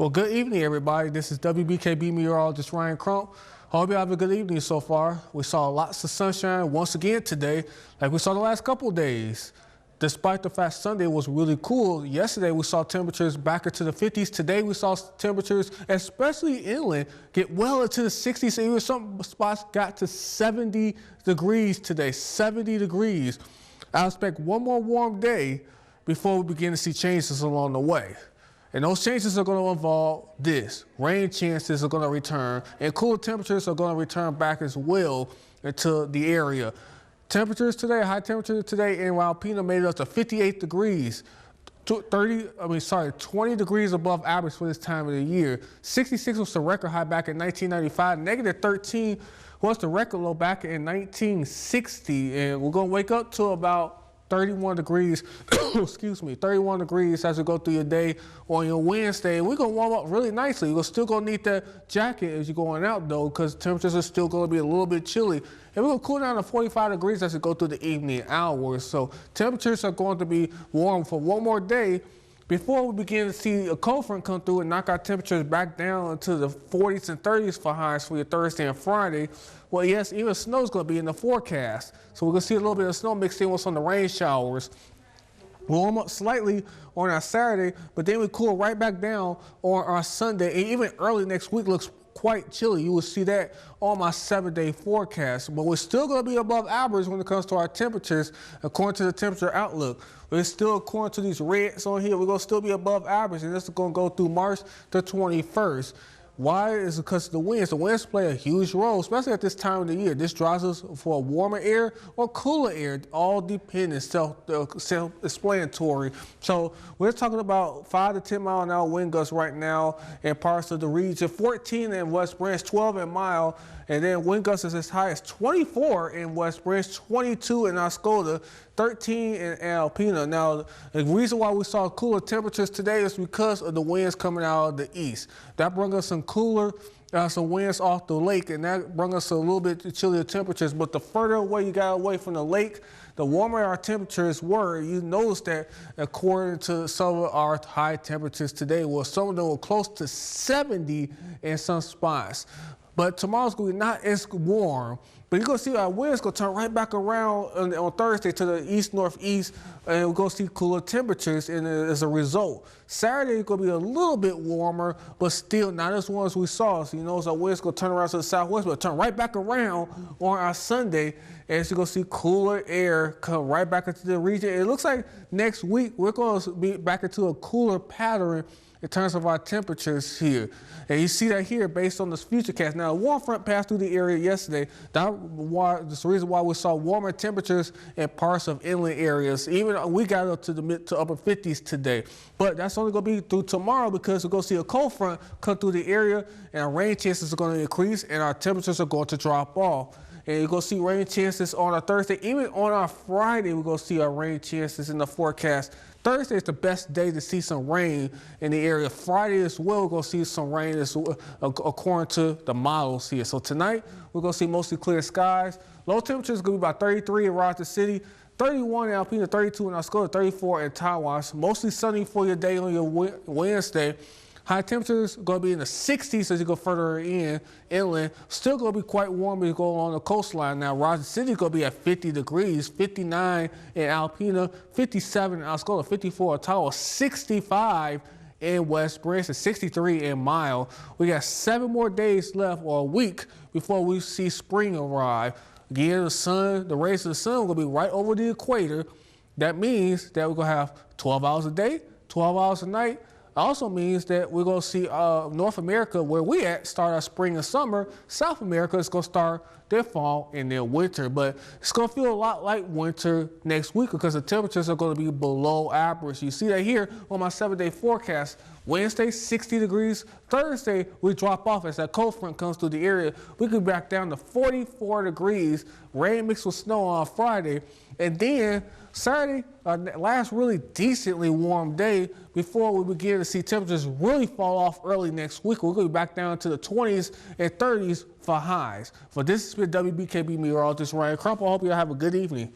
Well, good evening, everybody. This is WBKB Meteorologist Ryan Crump. Hope you have a good evening so far. We saw lots of sunshine once again today, like we saw the last couple of days. Despite the fact Sunday was really cool, yesterday we saw temperatures back into the 50s. Today we saw temperatures, especially inland, get well into the 60s. Even some spots got to 70 degrees today, 70 degrees. I expect one more warm day before we begin to see changes along the way. And those changes are going to involve this. Rain chances are going to return, and cooler temperatures are going to return back as well into the area. Temperatures today, high temperature today in Alpena made it up to 58 degrees. 20 degrees above average for this time of the year. 66 was the record high back in 1995. Negative 13 was the record low back in 1960. And we're going to wake up to about 31 degrees, excuse me, 31 degrees as we go through your day on your Wednesday. We're going to warm up really nicely. You're still going to need that jacket as you're going out, though, because temperatures are still going to be a little bit chilly. And we're going to cool down to 45 degrees as we go through the evening hours. So temperatures are going to be warm for one more day before we begin to see a cold front come through and knock our temperatures back down into the 40s and 30s for highs for your Thursday and Friday. Well, yes, even snow is going to be in the forecast. So we're going to see a little bit of snow mixed in with some of the rain showers. Warm up slightly on our Saturday, but then we cool right back down on our Sunday. And even early next week looks quite chilly. You will see that on my 7-day forecast. But we're still going to be above average when it comes to our temperatures, according to the temperature outlook. We're still, according to these reds on here, we're going to still be above average, and this is going to go through March the 21st. Why? Is because of the winds. The winds play a huge role, especially at this time of the year. This drives us for warmer air or cooler air, all dependent, self-explanatory. So we're talking about 5 to 10 mile an hour wind gusts right now in parts of the region. 14 in West Branch, 12 in Mile, and then wind gusts is as high as 24 in West Branch, 22 in Oscoda, 13 in Alpena. Now, the reason why we saw cooler temperatures today is because of the winds coming out of the east. That brought us some cooler, some winds off the lake, and that brought us a little bit chillier temperatures. But the further away you got away from the lake, the warmer our temperatures were. You notice that according to some of our high temperatures today, well, some of them were close to 70 in some spots. But tomorrow's going to be not as warm. But you're going to see our winds going to turn right back around on Thursday to the east-northeast, and we're going to see cooler temperatures as a result. Saturday is going to be a little bit warmer, but still not as warm as we saw. So you notice our winds going to turn around to the southwest, but turn right back around on our Sunday, as you're going to see cooler air come right back into the region. It looks like next week we're going to be back into a cooler pattern in terms of our temperatures here. And you see that here based on this futurecast. Now, a warm front passed through the area yesterday. That's the reason why we saw warmer temperatures in parts of inland areas. Even we got up to the mid to upper 50s today. But that's only going to be through tomorrow, because we're going to see a cold front come through the area, and our rain chances are going to increase, and our temperatures are going to drop off. And you're going to see rain chances on our Thursday. Even on our Friday, we're going to see our rain chances in the forecast. Thursday is the best day to see some rain in the area. Friday as well, we're going to see some rain according to the models here. So tonight, we're going to see mostly clear skies. Low temperatures are going to be about 33 in Rochester City, 31 in Alpena, 32 in Oscoda, 34 in Tawas. Mostly sunny for your day on your Wednesday. High temperatures are going to be in the 60s as you go further inland. Still going to be quite warm as you go along the coastline. Now, Rochester City is going to be at 50 degrees, 59 in Alpena, 57 in Oscoda, 54 in Ottawa, 65 in West Branch, and 63 in Mile. We got 7 more days left, or a week, before we see spring arrive. Again, the rays of the sun will be right over the equator. That means that we're going to have 12 hours a day, 12 hours a night. Also means that we're going to see North America, where we at, start our spring and summer. South America is going to start their fall and their winter. But it's going to feel a lot like winter next week, because the temperatures are going to be below average. You see that here on my 7-day forecast. Wednesday, 60 degrees. Thursday, we drop off as that cold front comes through the area. We could back down to 44 degrees. Rain mixed with snow on Friday. And then Saturday, last really decently warm day before we begin to see temperatures really fall off early next week. We're going to be back down to the 20s and 30s for highs. For this has been WBKB Meteorologist Ryan Crump. I hope you have a good evening.